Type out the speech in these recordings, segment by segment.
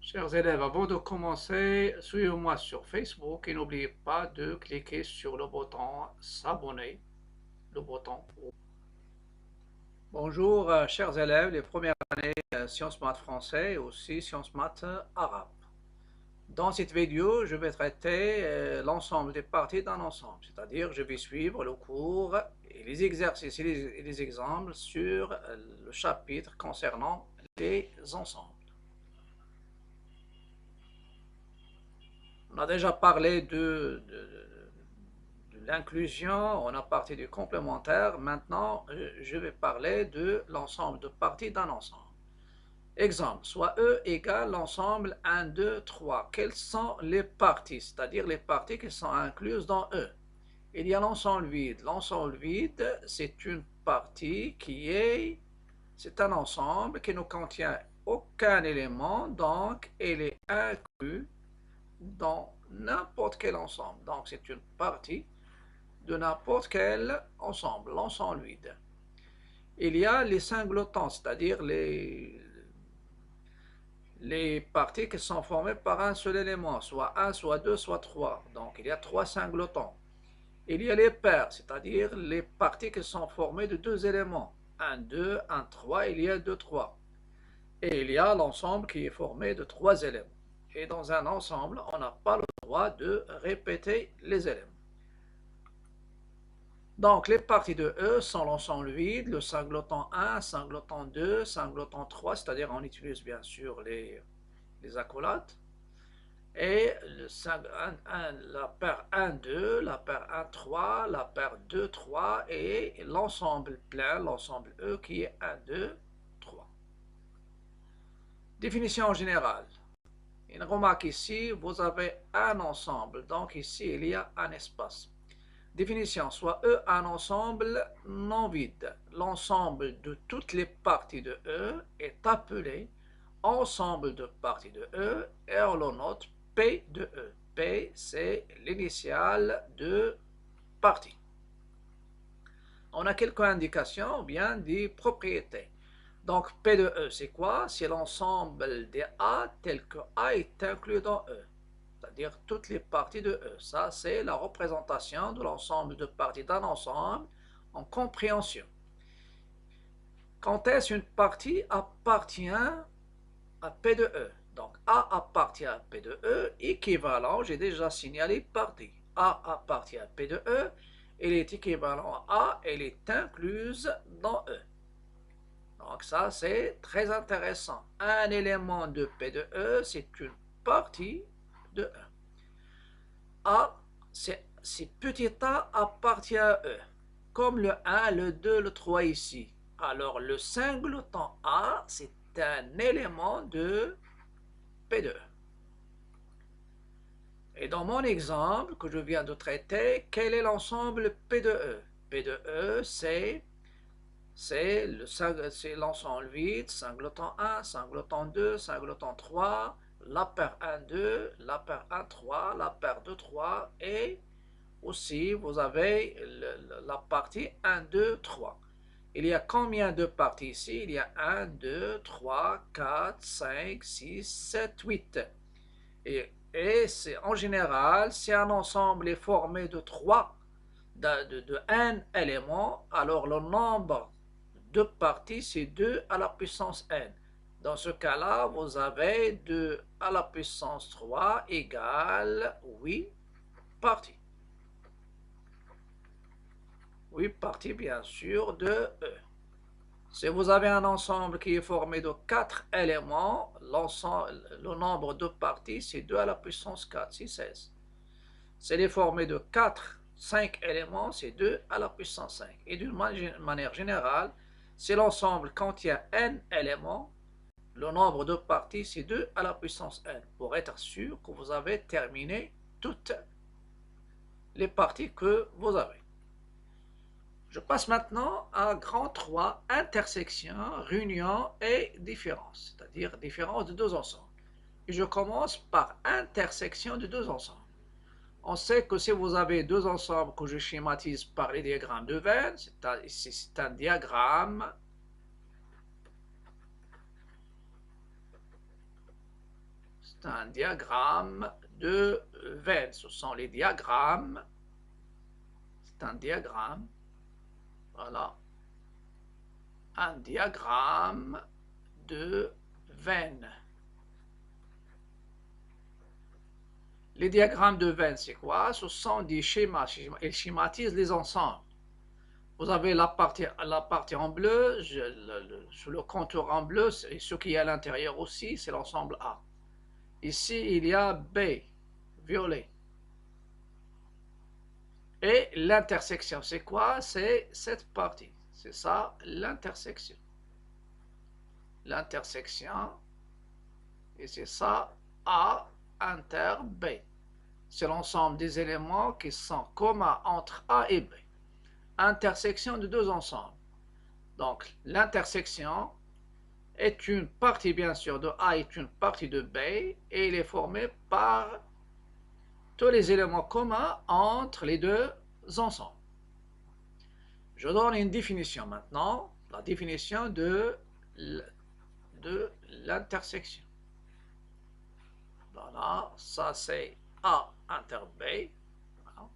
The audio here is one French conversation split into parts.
Chers élèves, avant de commencer, suivez-moi sur Facebook et n'oubliez pas de cliquer sur le bouton s'abonner, le bouton. Bonjour, chers élèves, les premières années sciences maths français et aussi sciences maths arabe. Dans cette vidéo, je vais traiter l'ensemble des parties d'un ensemble, c'est-à-dire je vais suivre le cours et les exercices et les exemples sur le chapitre concernant les ensembles. On a déjà parlé de l'inclusion, on a parlé du complémentaire. Maintenant, je vais parler de l'ensemble de parties d'un ensemble. Exemple, soit E égale l'ensemble 1, 2, 3. Quelles sont les parties, c'est-à-dire les parties qui sont incluses dans E? Il y a l'ensemble vide. L'ensemble vide, c'est une partie c'est un ensemble qui ne contient aucun élément, donc il est inclus dans n'importe quel ensemble. Donc c'est une partie de n'importe quel ensemble, l'ensemble vide. Il y a les cinglotants, c'est-à-dire les parties qui sont formées par un seul élément, soit 1, soit 2, soit 3. Donc il y a 3 cinglotants. Il y a les paires, c'est-à-dire les parties qui sont formées de 2 éléments. 1, 2, 1, 3, il y a 2, 3. Et il y a l'ensemble qui est formé de 3 éléments. Et dans un ensemble, on n'a pas le droit de répéter les éléments. Donc, les parties de E sont l'ensemble vide, le singleton 1, singleton 2, singleton 3, c'est-à-dire on utilise bien sûr les accolades, et la paire 1, 2, la paire 1, 3, la paire 2, 3, et l'ensemble plein, l'ensemble E qui est 1, 2, 3. Définition générale. Une remarque ici, vous avez un ensemble, donc ici il y a un espace. Définition, soit E un ensemble non vide. L'ensemble de toutes les parties de E est appelé ensemble de parties de E et on le note P de E. P, c'est l'initiale de partie. On a quelques indications, ou bien des propriétés. Donc P de E, c'est quoi? C'est l'ensemble des A tel que A est inclus dans E, c'est-à-dire toutes les parties de E. Ça, c'est la représentation de l'ensemble de parties d'un ensemble en compréhension. Quand est-ce qu'une partie appartient à P de E? Donc A appartient à P de E, équivalent, j'ai déjà signalé partie. A appartient à P de E, elle est équivalent à A, elle est incluse dans E. Donc ça, c'est très intéressant. Un élément de P de E, c'est une partie de E. A, c'est petit a appartient à E, comme le 1, le 2, le 3 ici. Alors le singleton A, c'est un élément de P de E. Et dans mon exemple que je viens de traiter, quel est l'ensemble P de E? P de E, c'est l'ensemble vide, singleton 1, singleton 2, singleton 3, la paire 1, 2, la paire 1, 3, la paire 2, 3, et aussi vous avez la partie 1, 2, 3. Il y a combien de parties ici? Il y a 1, 2, 3, 4, 5, 6, 7, 8. Et c'est, en général, si un ensemble est formé de 3, de n éléments, alors le nombre de parties, c'est 2 à la puissance n. Dans ce cas-là, vous avez 2 à la puissance 3 égale 8 parties. 8 parties, bien sûr, de E. Si vous avez un ensemble qui est formé de 4 éléments, le nombre de parties, c'est 2 à la puissance 4, c'est 16. S'il est formé de 4, 5 éléments, c'est 2 à la puissance 5. Et d'une manière générale, si l'ensemble contient n éléments, le nombre de parties, c'est 2 à la puissance n, pour être sûr que vous avez terminé toutes les parties que vous avez. Je passe maintenant à grand 3, intersection, réunion et différence, c'est-à-dire différence de deux ensembles. Et je commence par intersection de deux ensembles. On sait que si vous avez deux ensembles que je schématise par les diagrammes de Venn, c'est un diagramme C'est un diagramme de veine. Ce sont les diagrammes. C'est un diagramme. Voilà. Un diagramme de veine. Les diagrammes de veine, c'est quoi? Ce sont des schémas. Ils schématisent les ensembles. Vous avez la partie en bleu, sur le contour en bleu, et ce qui est à l'intérieur aussi, c'est l'ensemble A. Ici, il y a B, violet. Et l'intersection, c'est quoi? C'est cette partie. C'est ça, l'intersection. L'intersection, et c'est ça, A inter B. C'est l'ensemble des éléments qui sont communs entre A et B. Intersection de deux ensembles. Donc, l'intersection est une partie, bien sûr, de A est une partie de B, et il est formé par tous les éléments communs entre les deux ensembles. Je donne une définition maintenant, la définition de l'intersection. Voilà, ça c'est A inter B. Voilà.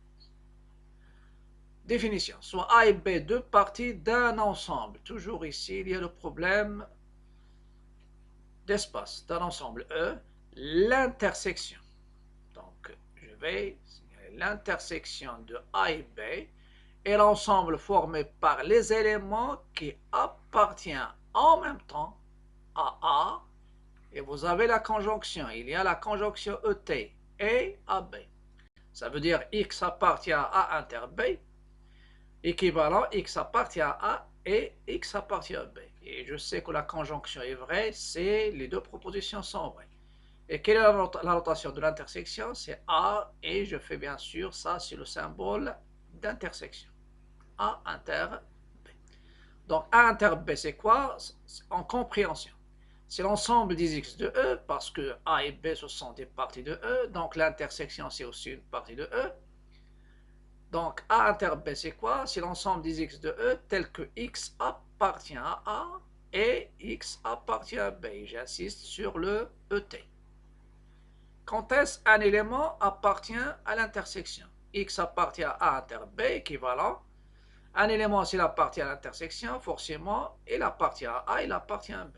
Définition, soit A et B, deux parties d'un ensemble. Toujours ici, il y a le problème d'espace d'un ensemble E, l'intersection. Donc, je vais, l'intersection de A et B est l'ensemble formé par les éléments qui appartiennent en même temps à A, et vous avez la conjonction, il y a la conjonction ET et AB. Ça veut dire X appartient à A inter B, équivalent X appartient à A et X appartient à B. Et je sais que la conjonction est vraie, c'est les deux propositions sont vraies. Et quelle est la notation de l'intersection? C'est A, et je fais bien sûr ça, c'est le symbole d'intersection. A inter B. Donc A inter B, c'est quoi? En compréhension. C'est l'ensemble des X de E, parce que A et B, ce sont des parties de E, donc l'intersection, c'est aussi une partie de E. Donc A inter B, c'est quoi? C'est l'ensemble des X de E, tel que X appartient à A et X appartient à B. J'insiste sur le ET. Quand est-ce un élément appartient à l'intersection? X appartient à A inter B, équivalent. Un élément, s'il appartient à l'intersection, forcément, il appartient à A, il appartient à B.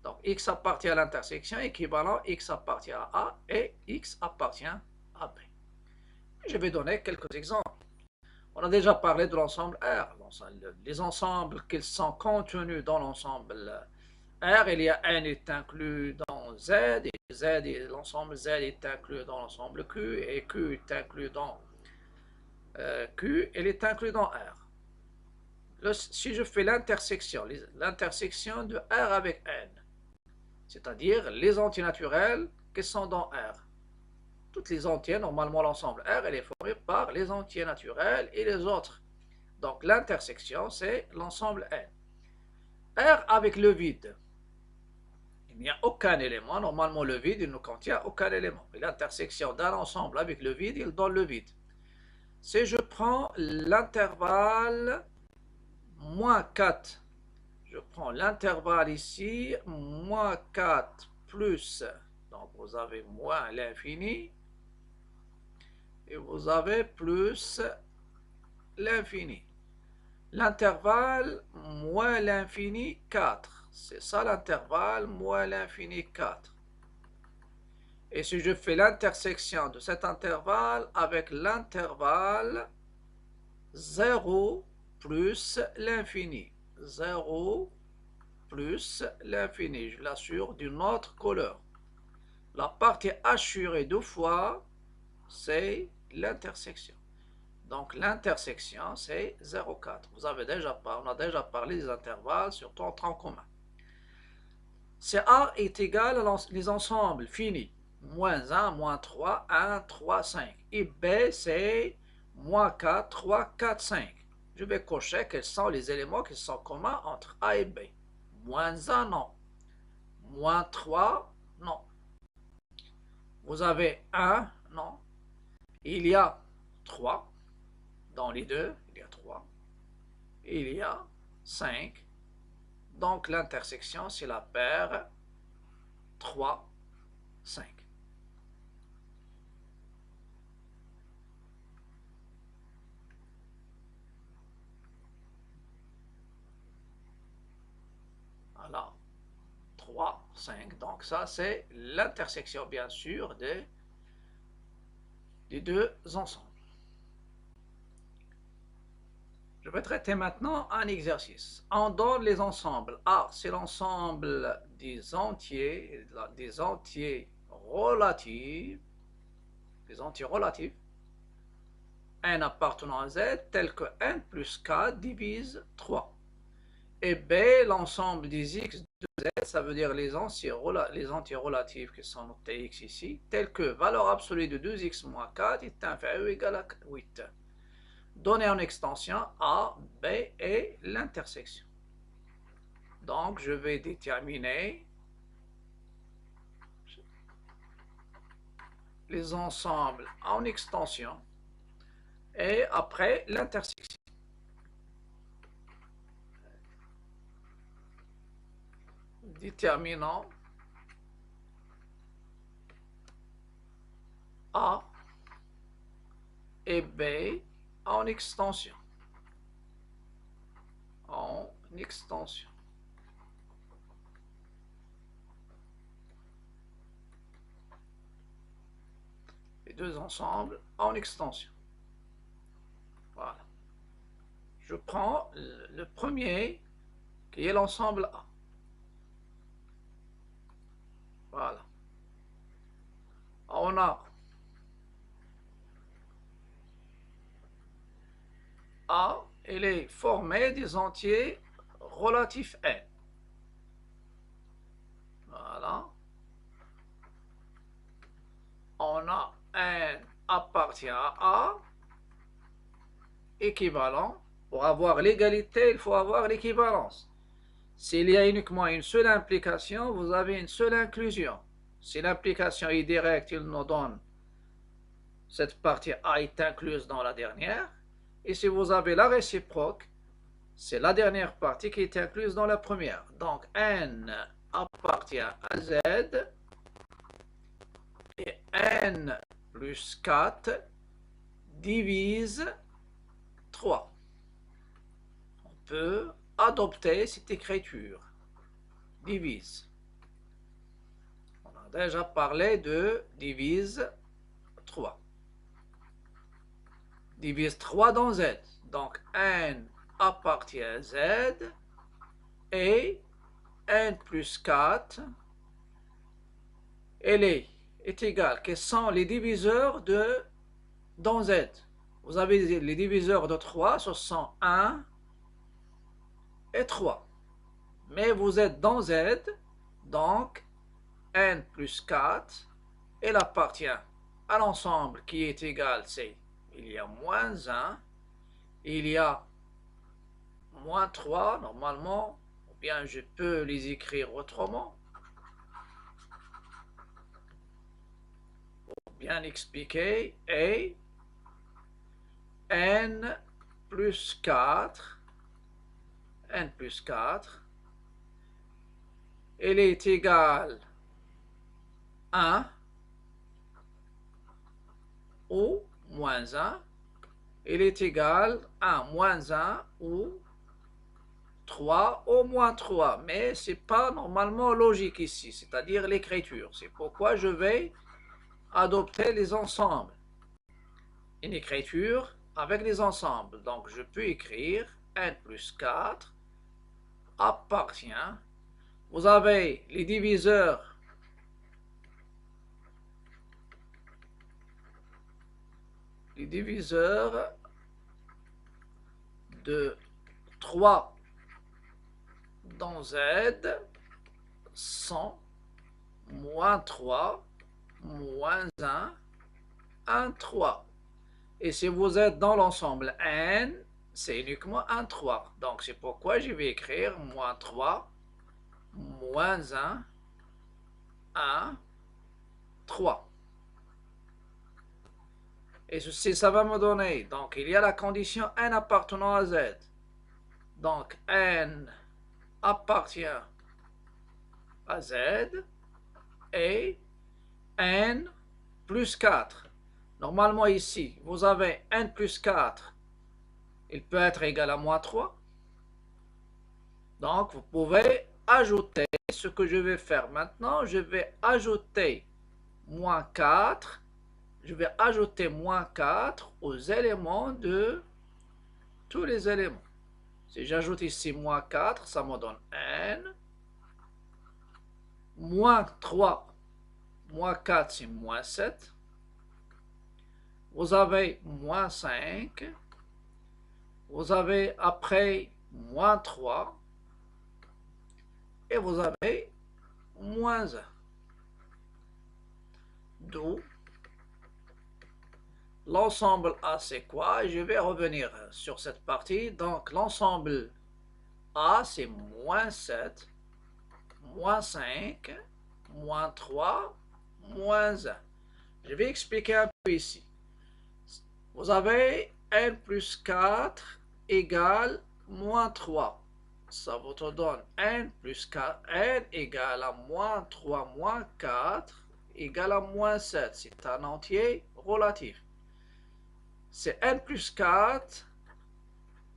Donc, X appartient à l'intersection, équivalent, X appartient à A et X appartient à B. Je vais donner quelques exemples. On a déjà parlé de l'ensemble R. Les ensembles qui sont contenus dans l'ensemble R, il y a N est inclus dans Z, et l'ensemble Z est inclus dans l'ensemble Q, et Q est inclus dans Q, il est inclus dans R. Si je fais l'intersection de R avec N, c'est-à-dire les entiers naturels qui sont dans R. Toutes les entiers, normalement l'ensemble R, elle est formée par les entiers naturels et les autres. Donc l'intersection, c'est l'ensemble N. R avec le vide. Il n'y a aucun élément. Normalement, le vide, il ne contient aucun élément. L'intersection d'un ensemble avec le vide, il donne le vide. Si je prends l'intervalle moins 4, je prends l'intervalle ici, moins 4 plus, donc vous avez moins l'infini, et vous avez plus l'infini. L'intervalle moins l'infini 4. C'est ça l'intervalle moins l'infini 4. Et si je fais l'intersection de cet intervalle avec l'intervalle 0 plus l'infini. 0 plus l'infini. Je l'assure d'une autre couleur. La partie assurée deux fois, c'est l'intersection. Donc l'intersection, c'est 0,4. On a déjà parlé des intervalles, surtout en tronc commun. C'est A est égal à les ensembles finis. Moins 1, moins 3, 1, 3, 5. Et B, c'est moins 4, 3, 4, 5. Je vais cocher quels sont les éléments qui sont communs entre A et B. Moins 1, non. Moins 3, non. Vous avez 1, non. Il y a 3. Dans les deux, il y a 3. Il y a 5. Donc l'intersection, c'est la paire 3, 5. Voilà, 3, 5. Donc ça, c'est l'intersection, bien sûr, des deux ensembles. Je vais traiter maintenant un exercice. On donne les ensembles. A, c'est l'ensemble des entiers relatifs, n appartenant à z, tel que n plus k divise 3. Et B, l'ensemble des x de z, ça veut dire les entiers relatifs qui sont notés x ici, tel que valeur absolue de 2x moins 4 est inférieur ou égal à 8. Donner en extension A, B et l'intersection. Donc, je vais déterminer les ensembles en extension et après l'intersection. Déterminant A et B en extension. En extension. Les deux ensembles en extension. Voilà. Je prends le premier qui est l'ensemble A. Voilà. On a A, elle est formée des entiers relatifs n. Voilà. On a n appartient à A, équivalent. Pour avoir l'égalité, il faut avoir l'équivalence. S'il y a uniquement une seule implication, vous avez une seule inclusion. Si l'implication est directe, il nous donne cette partie A est incluse dans la dernière. Et si vous avez la réciproque, c'est la dernière partie qui est incluse dans la première. Donc n appartient à z et n plus 4 divise 3. On peut adopter cette écriture. Divise. On a déjà parlé de divise 3. Divise 3 dans z. Donc n appartient à z et n plus 4 est égal. Quels sont les diviseurs dans z? Vous avez les diviseurs de 3, ce sont 1 et 3. Mais vous êtes dans z, donc n plus 4, il appartient à l'ensemble qui est égal, c'est il y a moins 1, il y a moins 3 normalement, ou bien je peux les écrire autrement. Pour bien expliquer, et n plus 4, il est égal à 1 ou moins 1, il est égal à moins 1 ou 3 ou moins 3, mais ce n'est pas normalement logique ici, c'est-à-dire l'écriture. C'est pourquoi je vais adopter les ensembles. Une écriture avec les ensembles. Donc je peux écrire n plus 4 appartient. Vous avez les diviseurs de 3 dans z sont moins 3, moins 1, 1, 3. Et si vous êtes dans l'ensemble n, c'est uniquement 1, 3. Donc c'est pourquoi je vais écrire moins 3, moins 1, 1, 3. Et ceci, ça va me donner, donc il y a la condition n appartenant à z. Donc n appartient à z et n plus 4. Normalement ici, vous avez n plus 4. Il peut être égal à moins 3. Donc, vous pouvez ajouter ce que je vais faire maintenant. Je vais ajouter moins 4. Je vais ajouter moins 4 aux éléments de tous les éléments. Si j'ajoute ici moins 4, ça me donne n. Moins 3, moins 4, c'est moins 7. Vous avez moins 5. Vous avez après moins 3. Et vous avez moins 1. D'où l'ensemble A, c'est quoi? Je vais revenir sur cette partie. Donc, l'ensemble A, c'est moins 7, moins 5, moins 3, moins 1. Je vais expliquer un peu ici. Vous avez n plus 4 égale moins 3. Ça vous donne n plus 4, n égale à moins 3 moins 4 égale à moins 7. C'est un entier relatif. C'est n plus 4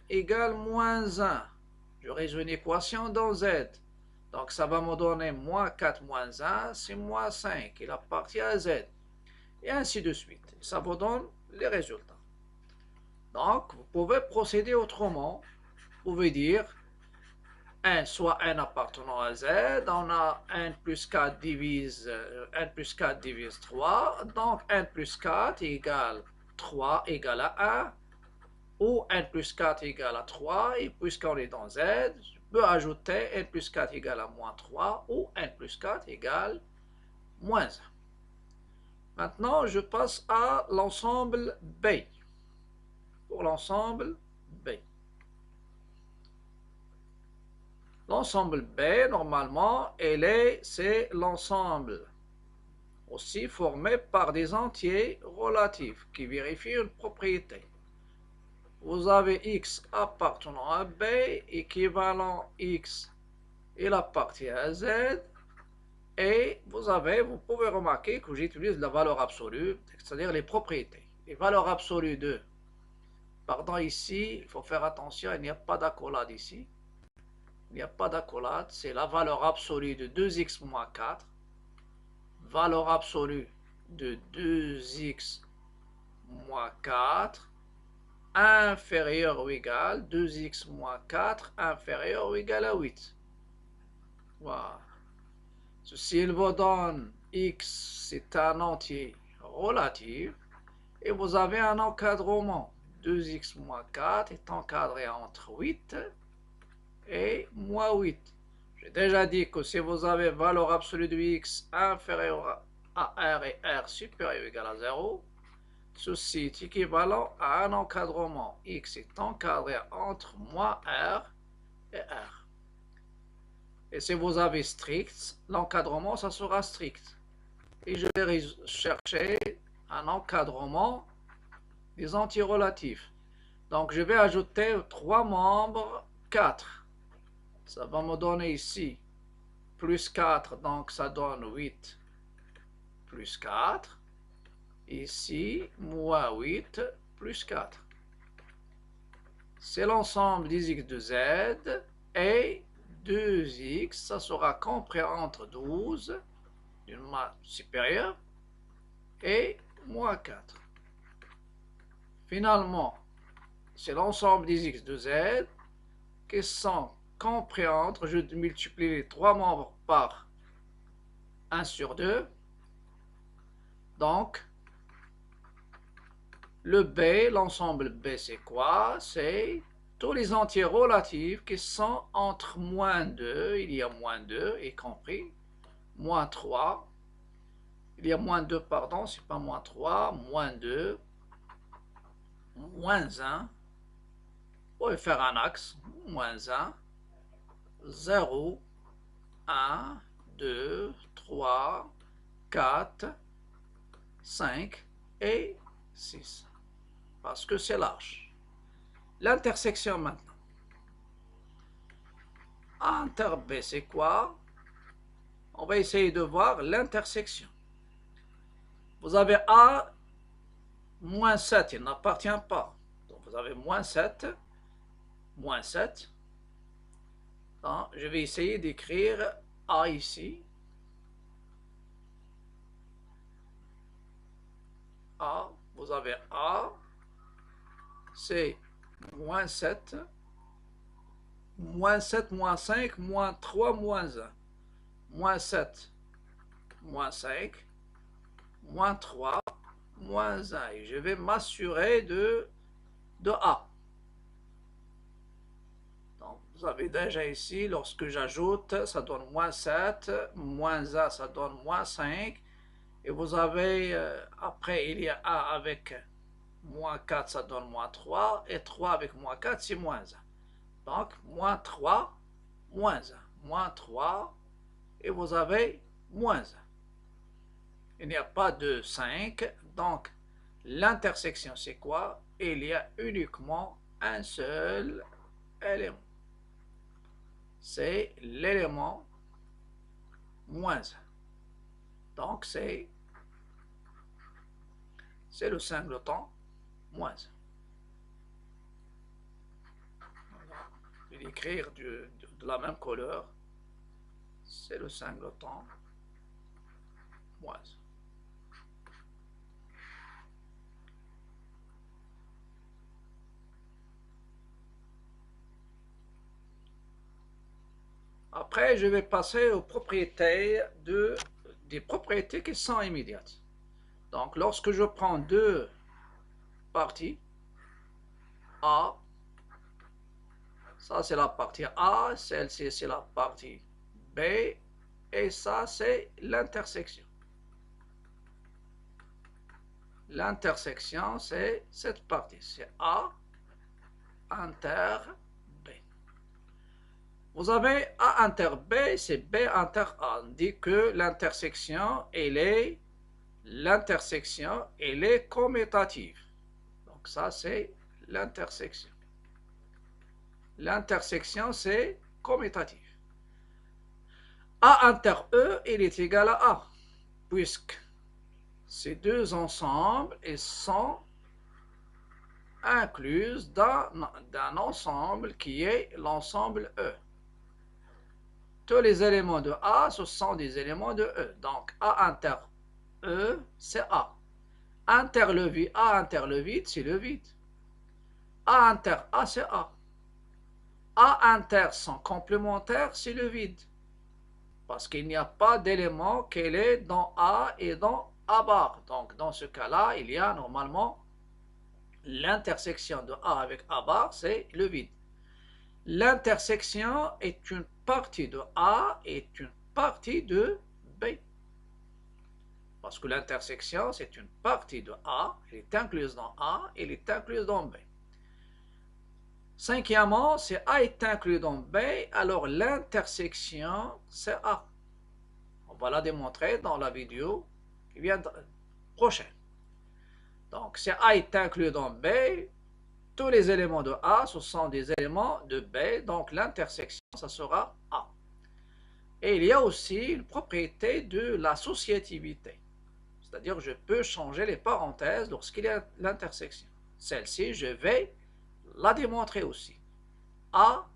égale moins 1. Je résous une équation dans Z. Donc ça va me donner moins 4 moins 1, c'est moins 5. Il appartient à Z. Et ainsi de suite. Ça vous donne les résultats. Donc vous pouvez procéder autrement. Vous pouvez dire n soit n appartenant à Z, on a n plus 4 divise 3, donc n plus 4 égale 3 égale à 1, ou n plus 4 égale à 3, et puisqu'on est dans Z, je peux ajouter n plus 4 égale à moins 3, ou n plus 4 égale moins 1. Maintenant, je passe à l'ensemble B. Pour l'ensemble B. L'ensemble B, normalement, c'est l'ensemble aussi formé par des entiers relatifs qui vérifient une propriété. Vous avez x appartenant à B, équivalent x, il appartient à Z, et vous pouvez remarquer que j'utilise la valeur absolue, c'est-à-dire les propriétés. Les valeurs absolues de, pardon, ici, il faut faire attention, il n'y a pas d'accolade ici. Il n'y a pas d'accolade, c'est la valeur absolue de 2x moins 4, valeur absolue de 2x moins 4, inférieur ou égal 2x moins 4, inférieur ou égal à 8. Voilà. Ceci, il vous donne x, c'est un entier relatif, et vous avez un encadrement. 2x moins 4 est encadré entre 8 et moins 8. J'ai déjà dit que si vous avez valeur absolue de x inférieure à r et r supérieur ou égal à 0, ceci est équivalent à un encadrement. X est encadré entre moins r et r. Et si vous avez strict, l'encadrement, ça sera strict. Et je vais chercher un encadrement des antirelatifs. Donc, je vais ajouter 3 membres 4. Ça va me donner ici plus 4, donc ça donne 8 plus 4. Ici, moins 8 plus 4. C'est l'ensemble des x de Z et 2x, ça sera compris entre 12 d'une masse supérieure et moins 4. Finalement, c'est l'ensemble des x de Z qui sont compris entre, je multiplie les 3 membres par 1 sur 2. Donc, le B, l'ensemble B, c'est quoi? C'est tous les entiers relatifs qui sont entre moins 2, il y a moins 2, y compris, moins 3, il y a moins 2, pardon, c'est pas moins 3, moins 2, moins 1, on va faire un axe, moins 1, 0, 1, 2, 3, 4, 5 et 6. Parce que c'est large. L'intersection maintenant. Inter B, c'est quoi? On va essayer de voir l'intersection. Vous avez A moins 7, il n'appartient pas. Donc vous avez moins 7, moins 7. Donc, je vais essayer d'écrire A ici. A, vous avez A, c'est moins 7, moins 7, moins 5, moins 3, moins 1. Moins 7, moins 5, moins 3, moins 1. Et je vais m'assurer de A. Donc, vous avez déjà ici, lorsque j'ajoute, ça donne moins 7, moins 1, ça donne moins 5. Et vous avez, après, il y a A avec moins 4, ça donne moins 3. Et 3 avec moins 4, c'est moins 1. Donc, moins 3, moins 1. Moins 3, et vous avez moins 1. Il n'y a pas de 5. Donc, l'intersection, c'est quoi? Il y a uniquement un seul élément. C'est l'élément moins 1. Donc, c'est le singleton moins 1. Je vais l'écrire de la même couleur. C'est le singleton moins 1. Après, je vais passer aux propriétés des propriétés qui sont immédiates. Donc, lorsque je prends deux parties, A, ça c'est la partie A, celle-ci c'est la partie B, et ça c'est l'intersection. L'intersection c'est cette partie, c'est A inter B. Vous avez A inter B, c'est B inter A. On dit que l'intersection, elle est commutative. Donc ça, c'est l'intersection. L'intersection, c'est commutatif. A inter E, il est égal à A, puisque ces deux ensembles ils sont inclus d'un ensemble qui est l'ensemble E. Tous les éléments de A, ce sont des éléments de E. Donc, A inter E, c'est A. A inter le vide, c'est le vide. A inter A, c'est A. A inter sont complémentaires, c'est le vide. Parce qu'il n'y a pas d'élément qui est dans A et dans A bar. Donc, dans ce cas-là, il y a normalement l'intersection de A avec A bar, c'est le vide. L'intersection est une partie de A et une partie de B. Parce que l'intersection, c'est une partie de A, elle est incluse dans A, elle est incluse dans B. Cinquièmement, si A est inclus dans B, alors l'intersection, c'est A. On va la démontrer dans la vidéo qui vient prochaine. Donc, si A est inclus dans B, tous les éléments de A, ce sont des éléments de B, donc l'intersection, ça sera A. Et il y a aussi une propriété de l'associativité. C'est-à-dire que je peux changer les parenthèses lorsqu'il y a l'intersection. Celle-ci, je vais la démontrer aussi. A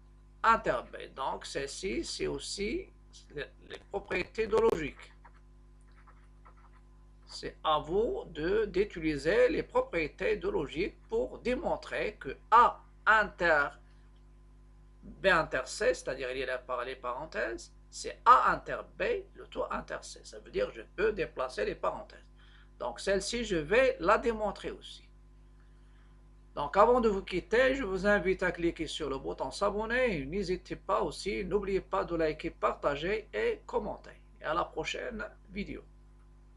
inter B. Donc, celle-ci, c'est aussi les propriétés de logique. C'est à vous d'utiliser les propriétés de logique pour démontrer que A inter B inter C, c'est-à-dire il y a les parenthèses, c'est A inter B, le tout inter C. Ça veut dire que je peux déplacer les parenthèses. Donc celle-ci, je vais la démontrer aussi. Donc avant de vous quitter, je vous invite à cliquer sur le bouton s'abonner. N'hésitez pas aussi, n'oubliez pas de liker, partager et commenter. Et à la prochaine vidéo.